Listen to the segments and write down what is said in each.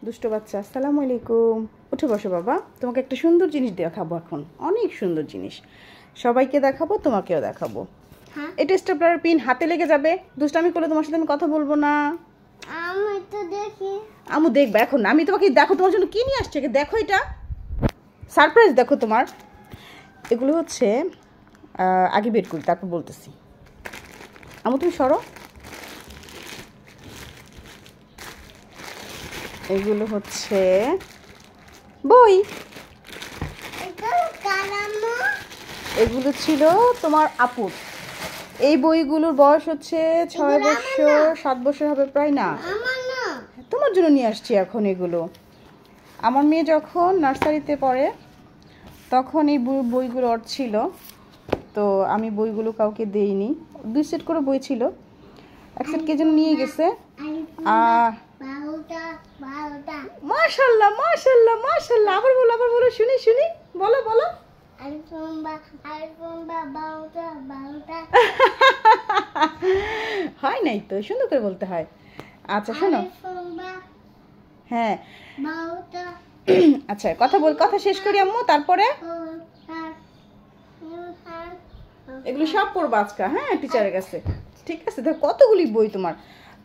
দুষ্টু বাচ্চা, আসসালামু আলাইকুম। উঠে বসো বাবা, তোমাকে একটা সুন্দর জিনিস দেখাবো এখন, অনেক সুন্দর জিনিস। সবাইকে দেখাবো, তোমাকেও দেখাবো। এটা স্টেপলার পিন, হাতে লেগে যাবে। দুষ্টামি করলে তোমার সাথে আমি কথা বলবো না। আমি তো দেখি। আমু দেখবে এখন, আমি তোমাকে দেখো তোমার জন্য কি নিয়ে আসছে, দেখো এটা সারপ্রাইজ। দেখো তোমার এগুলো হচ্ছে আগে বের করি তারপর বলতেছি। আমু তুমি সরো। এগুলো হচ্ছে বই। এগুলো ছিল তোমার আপুর। এই বইগুলোর বয়স হচ্ছে 6 বছর 7 বছর হবে প্রায়। না, তোমার জন্য নিয়ে আসছি এখন এগুলো। আমার মেয়ে যখন নার্সারিতে পড়ে তখন এই বইগুলো ওর ছিল, তো আমি বইগুলো কাউকে দেইনি। 2 সেট করে বই ছিল, এক সেট কে যেন নিয়ে গেছে। মাশাআল্লাহ মাশাআল্লাহ মাশাআল্লাহ। আবার বলো শুনি বলো হয় নাই তো, সুন্দর করে বলতে হয়। আচ্ছা শোনো, হ্যাঁ আচ্ছা কথা শেষ করি আম্মু, তারপরে এগুলো সব পড়বা আজকে, হ্যাঁ টিচারের কাছে, ঠিক আছে? দেখো কতগুলি বই তোমার।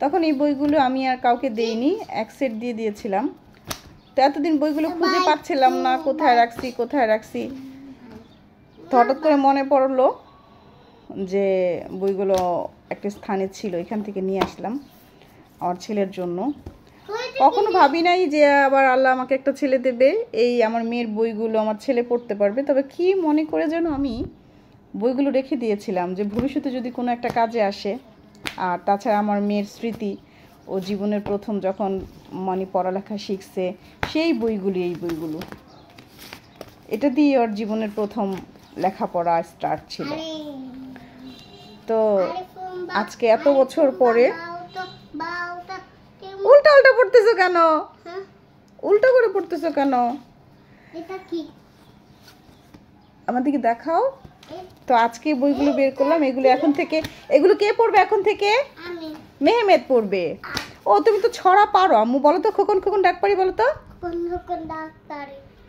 তখন এই বইগুলো আমি আর কাউকে দেইনি, এক সেট দিয়ে দিয়েছিলাম। তো এতদিন বইগুলো খুঁজে পাচ্ছিলাম না, কোথায় রাখছি। তো হঠাৎ করে মনে পড়লো যে বইগুলো একটা স্থানে ছিল, এখান থেকে নিয়ে আসলাম আমার ছেলের জন্য। কখনো ভাবি নাই যে আবার আল্লাহ আমাকে একটা ছেলে দেবে, এই আমার মেয়ের বইগুলো আমার ছেলে পড়তে পারবে। তবে কি মনে করে যেন আমি বইগুলো রেখে দিয়েছিলাম যে ভবিষ্যতে যদি কোনো একটা কাজে আসে। আর তাছাড়া আমার মেয়ের স্মৃতি, ও জীবনের প্রথম যখন পড়ালেখা শিখছে সেই বইগুলি, এই বইগুলো, এটা দিয়ে ওর জীবনের প্রথম লেখাপড়া স্টার্ট ছিল। তো আজকে এত বছর পরে উল্টা পড়তেছো কেন? উল্টা করে পড়তেছো কেন? আমার দিকে দেখাও। তো আজকে বইগুলো বের করলাম, এগুলো এখন থেকে, এগুলো কে পড়বে এখন থেকে? মেহমেদ পড়বে। ও তুমি তো ছড়া পারো আম্মু, বলো তো খোকন ডাক পারি, বলো তো।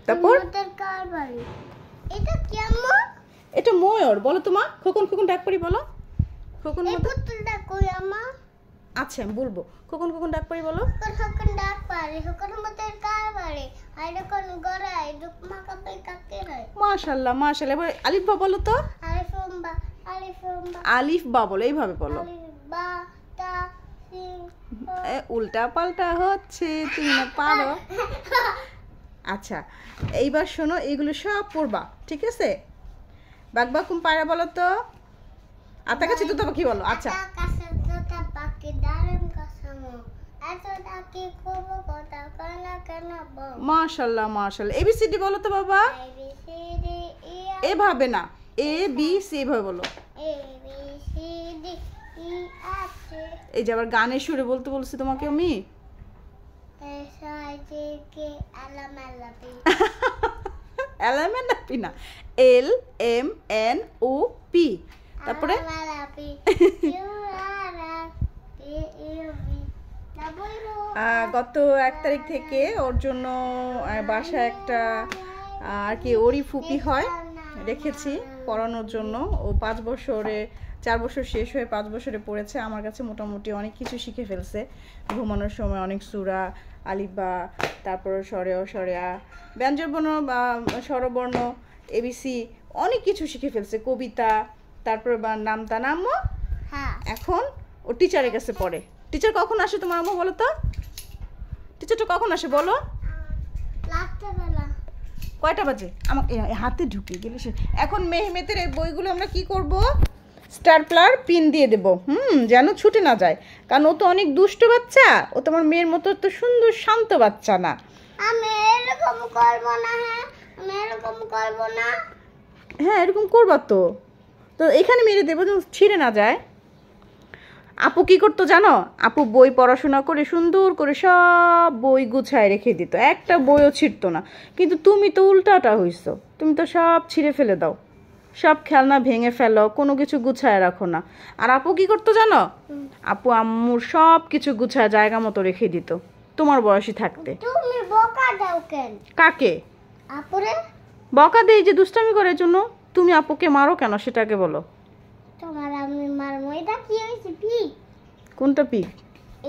তারপর এটা ময়ূর, বলো তোমা। খোকন ডাক পারি বলো। খোকন আচ্ছা আমি বলবো, খোকন ডাক পারি বলো। মাশাআল্লাহ মাশাআল্লাহ। এবার আলিফ বা বলো তো। আলিফ বা বলো, এইভাবে বলো। উল্টা পাল্টা হচ্ছে, তুমি না পারো। আচ্ছা এইবার শোনো, এইগুলো সব পড়বা, ঠিক আছে? বাকবাকুম পায়রা বলো তো। আতা কাছে তো কি বলো? আচ্ছা মাশাআল্লাহ মাশাআল্লাহ। এবিসিডি বলো তো বাবা। এভাবে না, এ বি সি এভাবে বলো। এই যে আবার গানের সুরে বলতে বলছি তোমাকে আমি। এলএমএনপি না, LMNOP। তারপরে গত 1 তারিখ থেকে ওর জন্য বাসায় একটা আর কি ওরি ফুপি হয় রেখেছি পড়ানোর জন্য। ও 5 বছরে, 4 বছর শেষ হয়ে 5 বছরে পড়েছে। আমার কাছে মোটামুটি অনেক কিছু শিখে ফেলছে। ঘুমানোর সময় অনেক সূরা, আলিফবা, তারপর সরেয়া, ব্যঞ্জনবর্ণ বা স্বরবর্ণ, এবিসি, অনেক কিছু শিখে ফেলছে, কবিতা, তারপর নামতা নাম্য। এখন ও টিচারের কাছে পড়ে। টিচার কখন আসে তোমার আম্মু বলো তো? টিচারটা কখন আসে বলো? কয়টা বাজে? আমার হাতে ঢুকে গেলে সে। এখন মেহমেতের এই বইগুলো আমরা কি করব? স্টেপলার পিন দিয়ে দেব, যেন ছুটে না যায়। কারণ ও তো অনেক দুষ্ট বাচ্চা, ও তোমার মেয়ের মতো তো সুন্দর শান্ত বাচ্চা না। আমি এরকম করব না। হ্যাঁ এরকম করবা তো। তো এখানে মেরে দেবো যেন ছিঁড়ে না যায়। আপু কি করতো জানো? আপু বই পড়াশোনা করে সুন্দর করে সব বই গুছায় রেখে দিত, একটা বইও ছিঁড়তো না। কিন্তু তুমি তো উল্টাটা হইছো, তুমি তো সব ছিঁড়ে ফেলে দাও, সব খেলনা ভেঙে ফেলো, কোনো কিছু গুছায় রাখো না। আর আপু কি করতো জানো? আপু আম্মুর সব কিছু গুছায় জায়গা মতো রেখে দিত। তোমার বয়সী থাকতে। তুমি বকা দাও কেন? কাকে আপুরে? বকা দেই? যে দুষ্টামি করার জন্য। তুমি আপুকে মারো কেন সেটাকে বলো। তোমার আমি মারবো। এটা কি হয়েছে? পিক? কোনটা পিক?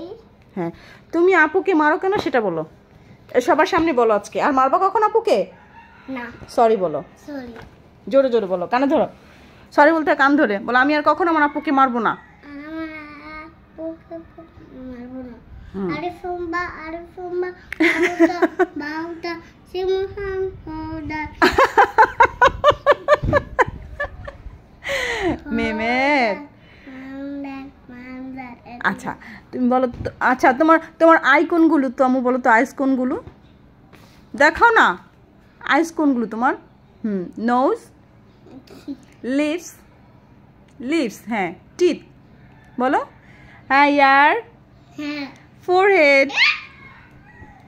এই হ্যাঁ, তুমি আপুকে মারো কেন সেটা বলো। সবার সামনে বলো আজকে। আর মারবা কখন আপুকে? না, সরি বলো, সরি। জোরে জোরে বলো, কানে ধরো। সরি বলতে কান ধরে বলো, আমি আর কখনো আমার আপুকে মারবো না। আমার আপুকে মারবো না। হুম। আরে সোমবা বাউটা সিমহাম হোদা। মেমের আচ্ছা তুমি বলো তো, আচ্ছা তোমার আই কোনগুলো তো আমু বলো তো, আইস কোনগুলো দেখাও না। আইস কোনগুলো তোমার? নোজ, লিপস, লিপস, হ্যাঁ, টিথ বলো। হ্যাঁ, ইয়ার, হ্যাঁ, ফোরহেড,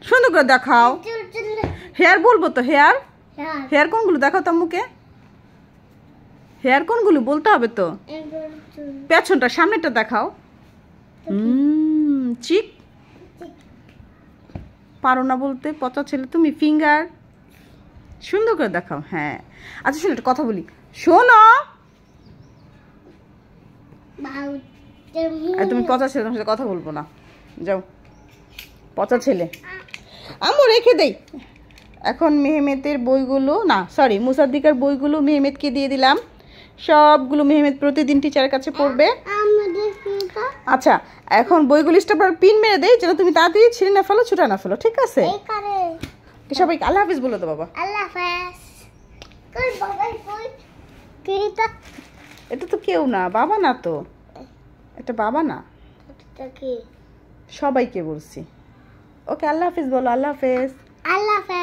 সুন্দর করে দেখাও। হেয়ার বলবো তো, হেয়ার, হ্যাঁ, হেয়ার কোনগুলো দেখাও তো আম্মুকে। হেয়ার কোনগুলো বলতে হবে তো। পেছনটা, সামনেটা দেখাও। চিক, পারো না বলতে, পচা ছেলে তুমি। ফিঙ্গার, সুন্দর করে দেখাও। হ্যাঁ, আচ্ছা শোনো, একটা কথা বলি, শোনো। আর তুমি পচা ছেলে, তোমার সাথে কথা বলবো না, যাও। পচা ছেলে আম্মু রেখে দেই। এখন মেহমেতের বইগুলো, না সরি, মুসাদ্দিকার বইগুলো মেহমেদকে দিয়ে দিলাম। সবগুলো মেহমেদ প্রতিদিন টিচারের কাছে পড়বে। আচ্ছা, এখন বইগুলো স্টাপলার পিন মেরে দেই যেন তুমি তাড়াতাড়ি ছিঁড়ে না ফেলো, ছুটা না ফেলো, ঠিক আছে? সবাইকে আল্লাহ হাফিজ বলে দাও বাবা। আল্লাহ হাফেজ। কই বাবাই কই? কিরিতা এটা তো কেউ না, বাবা না তো, এটা বাবা না, এটা কি? সবাইকে বলছি। ওকে, আল্লাহ হাফিজ বলো। আল্লাহ হাফেজ। আল্লাহ হাফেজ।